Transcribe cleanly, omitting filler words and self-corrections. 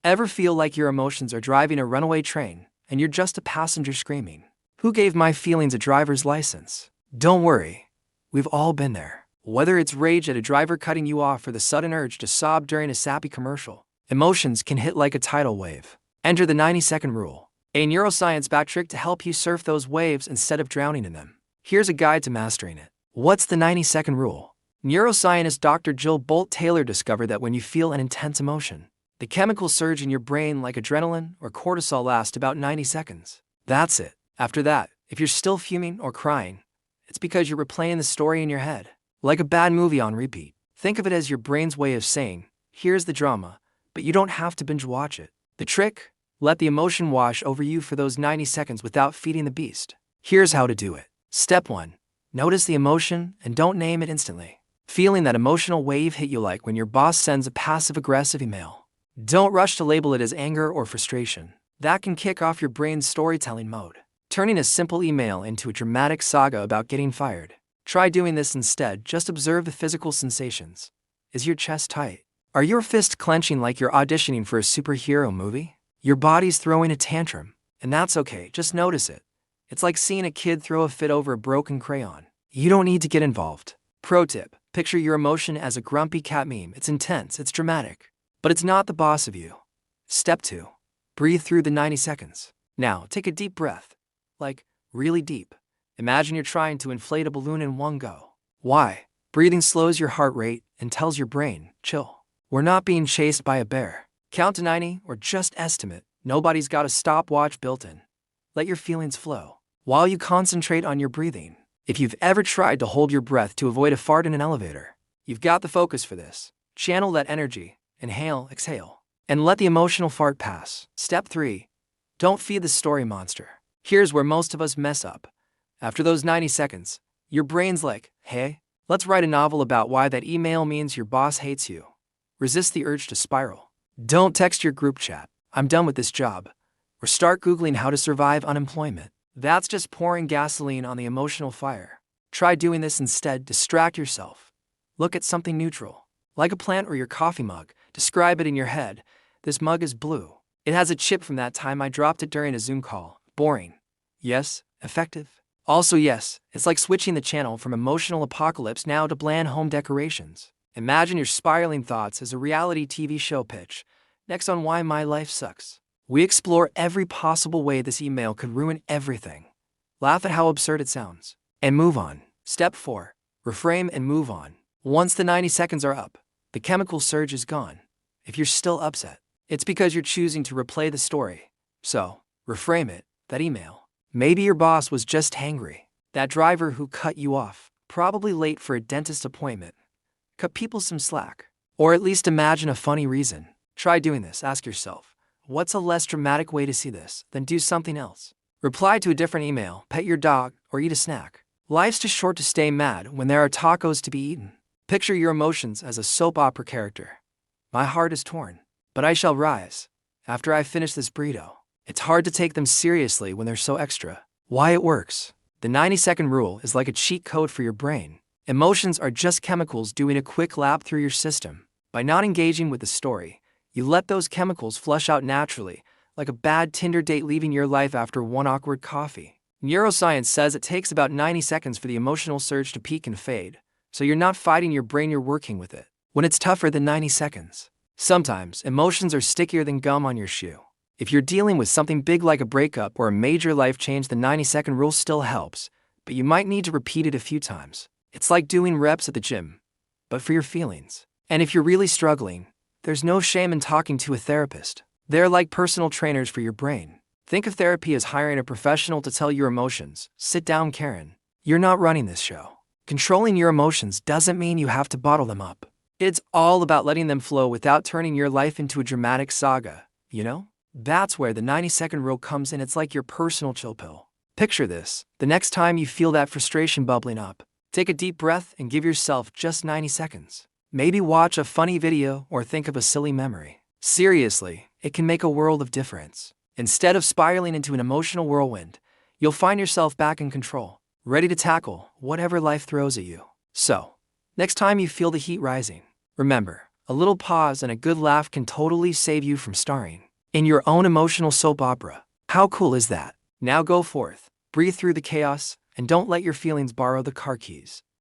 Ever feel like your emotions are driving a runaway train and you're just a passenger screaming, "Who gave my feelings a driver's license?" Don't worry, we've all been there. Whether it's rage at a driver cutting you off or the sudden urge to sob during a sappy commercial, emotions can hit like a tidal wave. Enter the 90-second rule, a neuroscience-backed trick to help you surf those waves instead of drowning in them. Here's a guide to mastering it. What's the 90-second rule? Neuroscientist Dr. Bolte Taylor discovered that when you feel an intense emotion, the chemical surge in your brain like adrenaline or cortisol lasts about 90 seconds. That's it. After that, if you're still fuming or crying, it's because you're replaying the story in your head, like a bad movie on repeat. Think of it as your brain's way of saying, here's the drama, but you don't have to binge watch it. The trick? Let the emotion wash over you for those 90 seconds without feeding the beast. Here's how to do it. Step 1. Notice the emotion and don't name it instantly. Feeling that emotional wave hit you like when your boss sends a passive-aggressive email. Don't rush to label it as anger or frustration. That can kick off your brain's storytelling mode, turning a simple email into a dramatic saga about getting fired. Try doing this instead. Just observe the physical sensations. Is your chest tight? Are your fists clenching like you're auditioning for a superhero movie? Your body's throwing a tantrum, and that's okay, just notice it. It's like seeing a kid throw a fit over a broken crayon. You don't need to get involved. Pro tip, picture your emotion as a grumpy cat meme. It's intense, it's dramatic, but it's not the boss of you. Step 2. Breathe through the 90 seconds. Now, take a deep breath. Like, really deep. Imagine you're trying to inflate a balloon in one go. Why? Breathing slows your heart rate and tells your brain, chill. We're not being chased by a bear. Count to 90 or just estimate. Nobody's got a stopwatch built in. Let your feelings flow while you concentrate on your breathing. If you've ever tried to hold your breath to avoid a fart in an elevator, you've got the focus for this. Channel that energy. Inhale, exhale, and let the emotional fart pass. Step 3. Don't feed the story monster. Here's where most of us mess up. After those 90 seconds, your brain's like, hey, let's write a novel about why that email means your boss hates you. Resist the urge to spiral. Don't text your group chat, "I'm done with this job," or start Googling how to survive unemployment. That's just pouring gasoline on the emotional fire. Try doing this instead. Distract yourself. Look at something neutral, like a plant or your coffee mug. Describe it in your head. This mug is blue. It has a chip from that time I dropped it during a Zoom call. Boring. Yes. Effective. Also yes, it's like switching the channel from emotional apocalypse now to bland home decorations. Imagine your spiraling thoughts as a reality TV show pitch. Next on Why My Life Sucks. We explore every possible way this email could ruin everything. Laugh at how absurd it sounds. And move on. Step 4. Reframe and move on. Once the 90 seconds are up, the chemical surge is gone. If you're still upset, it's because you're choosing to replay the story. So, reframe it. That email. Maybe your boss was just hangry. That driver who cut you off, probably late for a dentist appointment. Cut people some slack. Or at least imagine a funny reason. Try doing this. Ask yourself, what's a less dramatic way to see this? Then do something else. Reply to a different email, pet your dog, or eat a snack. Life's too short to stay mad when there are tacos to be eaten. Picture your emotions as a soap opera character. My heart is torn, but I shall rise after I finish this burrito. It's hard to take them seriously when they're so extra. Why it works. The 90-second rule is like a cheat code for your brain. Emotions are just chemicals doing a quick lap through your system. By not engaging with the story, you let those chemicals flush out naturally, like a bad Tinder date leaving your life after one awkward coffee. Neuroscience says it takes about 90 seconds for the emotional surge to peak and fade, so you're not fighting your brain, you're working with it. When it's tougher than 90 seconds. Sometimes, emotions are stickier than gum on your shoe. If you're dealing with something big like a breakup or a major life change, the 90-second rule still helps, but you might need to repeat it a few times. It's like doing reps at the gym, but for your feelings. And if you're really struggling, there's no shame in talking to a therapist. They're like personal trainers for your brain. Think of therapy as hiring a professional to tell your emotions. Sit down, Karen. You're not running this show. Controlling your emotions doesn't mean you have to bottle them up. It's all about letting them flow without turning your life into a dramatic saga, you know? That's where the 90-second rule comes in. It's like your personal chill pill. Picture this. The next time you feel that frustration bubbling up, take a deep breath and give yourself just 90 seconds. Maybe watch a funny video or think of a silly memory. Seriously, it can make a world of difference. Instead of spiraling into an emotional whirlwind, you'll find yourself back in control, ready to tackle whatever life throws at you. So, next time you feel the heat rising, remember, A little pause and a good laugh can totally save you from starring in your own emotional soap opera. How cool is that? Now go forth, breathe through the chaos, and don't let your feelings borrow the car keys.